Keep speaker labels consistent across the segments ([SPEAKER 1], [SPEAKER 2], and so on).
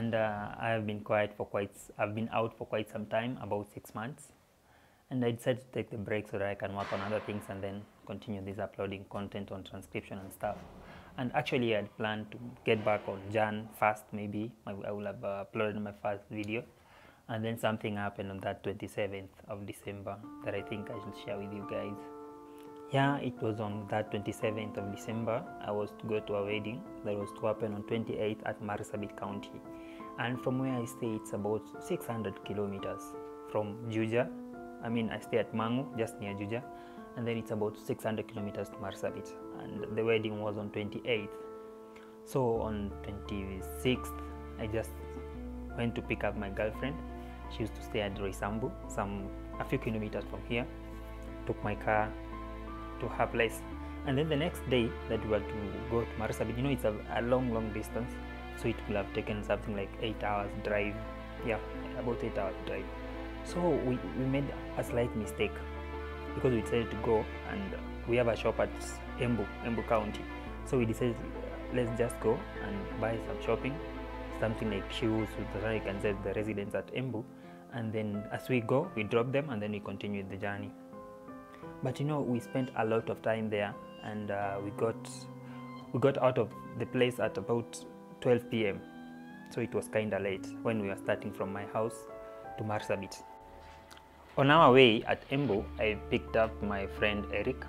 [SPEAKER 1] and I've been out for quite some time, about 6 months, and I decided to take the break so that I can work on other things and then continue this uploading content on transcription and stuff. And actually, I had planned to get back on Jan 1st, maybe. I will have uploaded my first video, and then something happened on that 27th of December that I think I should share with you guys. Yeah, it was on that 27th of December. I was to go to a wedding that was to happen on 28th at Marsabit County. And from where I stay, it's about 600 kilometers from Juja. I stay at Mangu, just near Juja. And then it's about 600 kilometers to Marsabit. And the wedding was on 28th. So on 26th, I just went to pick up my girlfriend. She used to stay at Roysambu, a few kilometers from here. Took my car to her place. And then the next day that we were to go to Marsabit, it's a long distance. So it could have taken something like 8 hours drive. Yeah, about 8 hours drive. So we made a slight mistake because we decided to go, and we have a shop at Embu County. So we decided, let's just go and buy some shopping, something like shoes, so that I can send the residents at Embu. And then as we go, we drop them and then we continue the journey. But we spent a lot of time there, and we got out of the place at about 12 p.m. So it was kind of late when we were starting from my house to Marsabit. On our way at Embu, I picked up my friend Eric.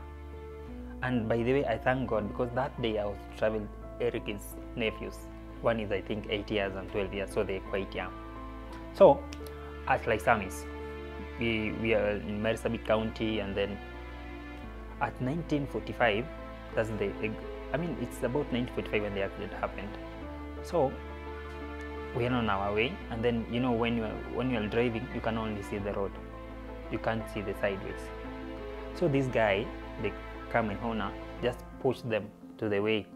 [SPEAKER 1] And by the way, I thank God, because that day I was traveling Eric's nephews. One is I think 8 years and 12 years, so they're quite young. So at Lysamis, we are in Marsabit County, and then at 1945, it's about 1945 when the accident happened. So we are on our way, and then when you are driving, you can only see the road. You can't see the sideways. So this guy, the Carmen owner, just pushed them to the way.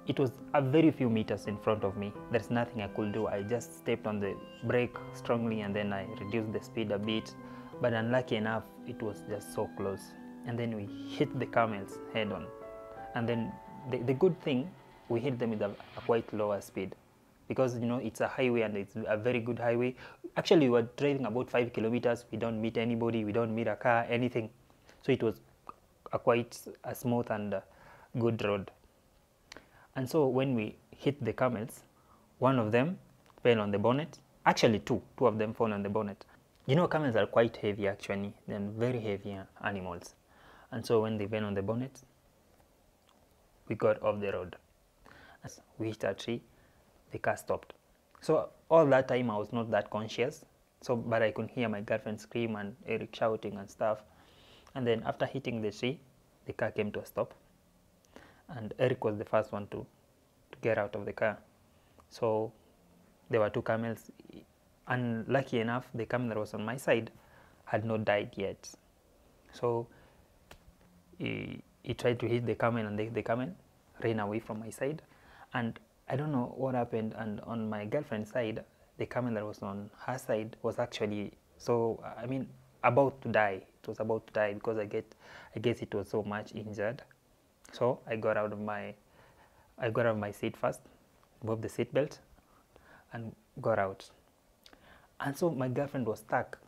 [SPEAKER 1] It was a very few meters in front of me. There's nothing I could do. I just stepped on the brake strongly, and then I reduced the speed a bit. But unlucky enough, it was just so close. And then we hit the camels head on. And then the good thing, we hit them with a quite lower speed, because it's a highway, and it's a very good highway. Actually, we were driving about 5 kilometers. We don't meet anybody. We don't meet a car, anything. So it was quite a smooth and good road. And so when we hit the camels, one of them fell on the bonnet. Actually, two of them fell on the bonnet. Camels are quite heavy, actually. They're very heavy animals. And so when they fell on the bonnet, we got off the road. As we hit a tree, the car stopped. So all that time I was not that conscious. But I could hear my girlfriend scream and Eric shouting and stuff. And then after hitting the tree, the car came to a stop. And Eric was the first one to get out of the car. So there were two camels. And lucky enough, the camel that was on my side had not died yet. So he tried to hit the camel, and the camel ran away from my side. And I don't know what happened, and on my girlfriend's side, the camel that was on her side was actually about to die. It was about to die, because I guess it was so much injured. So I got out of my seat first, above the seat belt, and got out. And so my girlfriend was stuck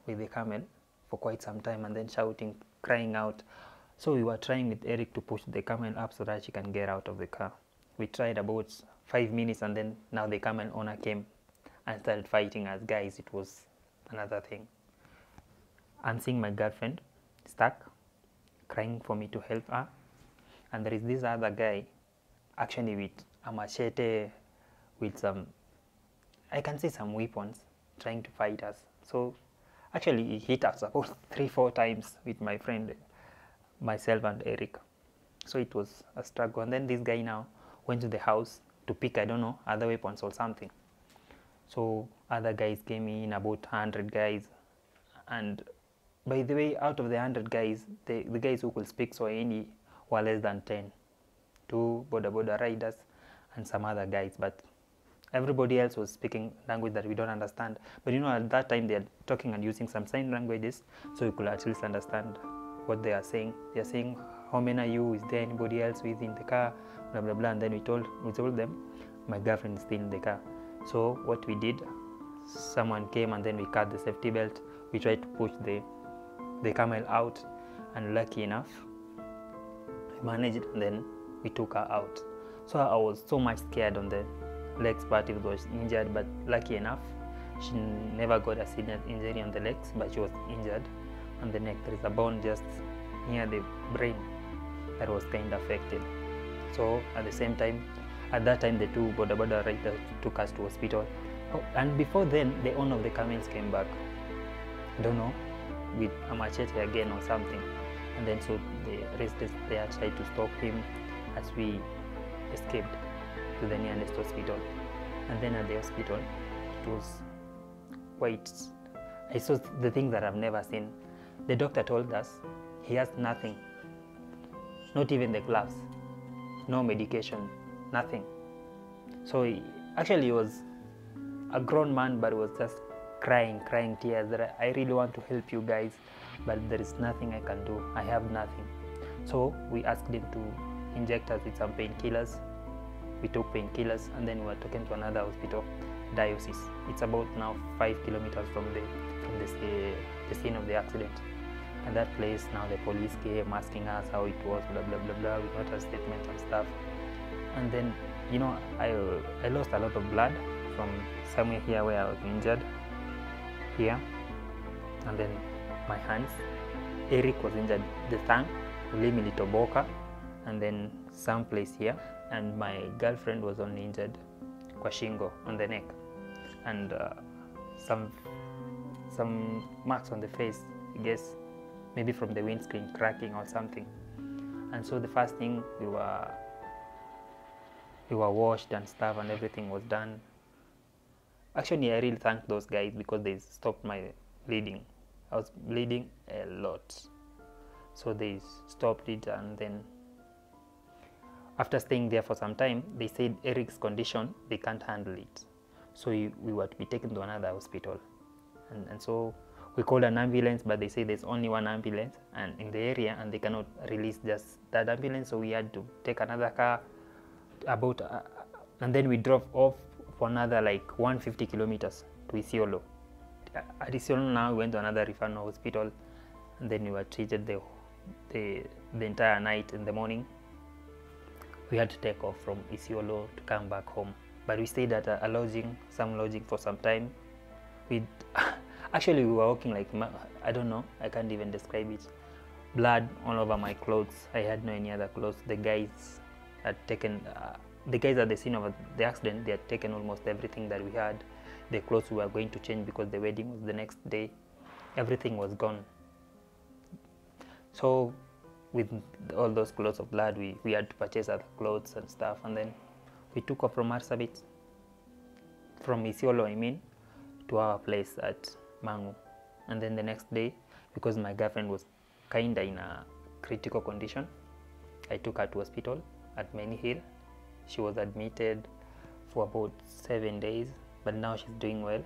[SPEAKER 1] with the camel for quite some time, and then shouting, crying out. So we were trying with Eric to push the camel up so that she can get out of the car. We tried about 5 minutes, and then now the camel owner came and started fighting us. Guys, it was another thing. I'm seeing my girlfriend stuck, crying for me to help her. And there is this other guy, actually with a machete, with some weapons, trying to fight us. So actually he hit us about 3-4 times with my friend, myself and Eric. So it was a struggle. And then this guy now went to the house to pick, I don't know, other weapons or something. So other guys came in, about 100 guys. And by the way, out of the 100 guys, the guys who could speak Swahili were less than 10. 2 border riders and some other guys. But everybody else was speaking language that we don't understand. But at that time they're talking and using some sign languages, so we could at least understand what they are saying. They are saying, how many are you? Is there anybody else within the car? Blah blah blah. And then we told them. my girlfriend is still in the car. So what we did, someone came and then we cut the safety belt. We tried to push the camel out, and lucky enough we managed, and then we took her out. So I was so much scared on the legs part if it was injured, but lucky enough she never got a serious injury on the legs, but she was injured on the neck. There is a bone just near the brain that was kind of affected. So at the same time, at that time, the two border riders took us to hospital. Oh, and before then, the owner of the camels came back, I don't know, with a machete again or something. And then so the residents there tried to stop him as we escaped to the nearest hospital. And then at the hospital, it was quite, I saw the things that I've never seen. The doctor told us he has nothing, not even the gloves, no medication, nothing. So he was a grown man, but he was just crying tears that I really want to help you guys, but there is nothing I can do. I have nothing. So we asked him to inject us with some painkillers. We took painkillers, and then we were taken to another hospital, diocese. It's about now 5 kilometers from the scene of the accident. At that place, now the police came asking us how it was, blah blah blah blah. We got a statement and stuff. And then, you know, I lost a lot of blood from somewhere here where I was injured, here, and then my hands. Eric was injured, the thumb, ulimi litoboka, and then some place here. And my girlfriend was only injured kwa shingo, on the neck, and some marks on the face, I guess, maybe from the windscreen cracking or something. And so the first thing, we were washed and stuff, and everything was done. Actually, I really thank those guys because they stopped my bleeding. I was bleeding a lot, so they stopped it. And then after staying there for some time, they said Eric's condition, they can't handle it, so we were to be taken to another hospital. And so we called an ambulance, but they say there's only one ambulance and in the area, and they cannot release just that ambulance, so we had to take another car and then we drove off for another like 150 kilometers to Isiolo. At Isiolo now we went to another referral hospital, and then we were treated the entire night. In the morning we had to take off from Isiolo to come back home, but we stayed at some lodging for some time. Actually we were walking like, I don't know, I can't even describe it. Blood all over my clothes. I had no any other clothes. The guys had taken, the guys at the scene of the accident, they had taken almost everything that we had. The clothes we were going to change because the wedding was the next day. Everything was gone. So with all those clothes of blood, we had to purchase other clothes and stuff, and then we took off from Marsabit, from Isiolo I mean, to our place at Mangu. And then the next day, because my girlfriend was kinda in a critical condition, I took her to hospital at Many Hill. She was admitted for about 7 days, but now she's doing well.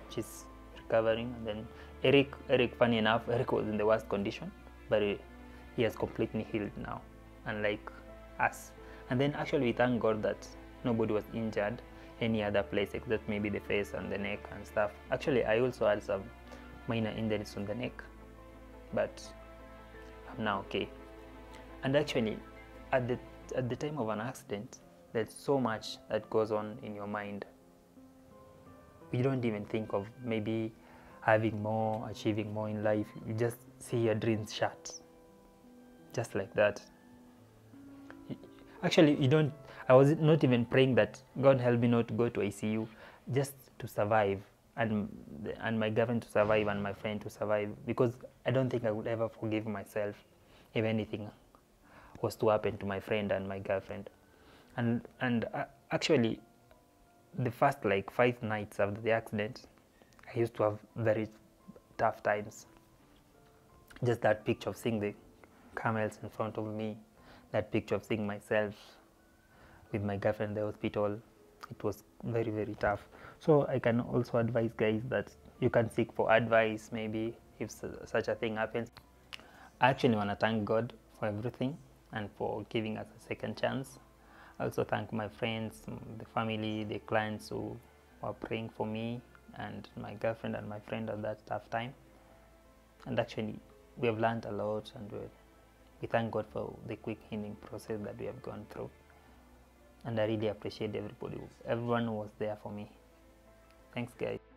[SPEAKER 1] She's recovering. And then Eric, funny enough, Eric was in the worst condition, but he has completely healed now, unlike us. And then actually we thank God that nobody was injured any other place except maybe the face and the neck and stuff. Actually, I also had some minor injuries on the neck, but I'm now okay. And actually, at the time of an accident, there's so much that goes on in your mind. You don't even think of maybe having more, achieving more in life. You just see your dreams shut, just like that. Actually, I was not even praying that God help me not to go to ICU, just to survive, and my girlfriend to survive, and my friend to survive, because I don't think I would ever forgive myself if anything was to happen to my friend and my girlfriend. And actually, the first like 5 nights after the accident, I used to have very tough times. Just that picture of seeing the camels in front of me, that picture of seeing myself with my girlfriend in the hospital, it was very, very tough. So I can also advise guys that you can seek for advice maybe if such a thing happens. I actually want to thank God for everything and for giving us a second chance. I also thank my friends, the family, the clients who were praying for me, and my girlfriend and my friend at that tough time. And actually, we have learned a lot, and we thank God for the quick healing process that we have gone through. And I really appreciate everyone who was there for me. Thanks, guys.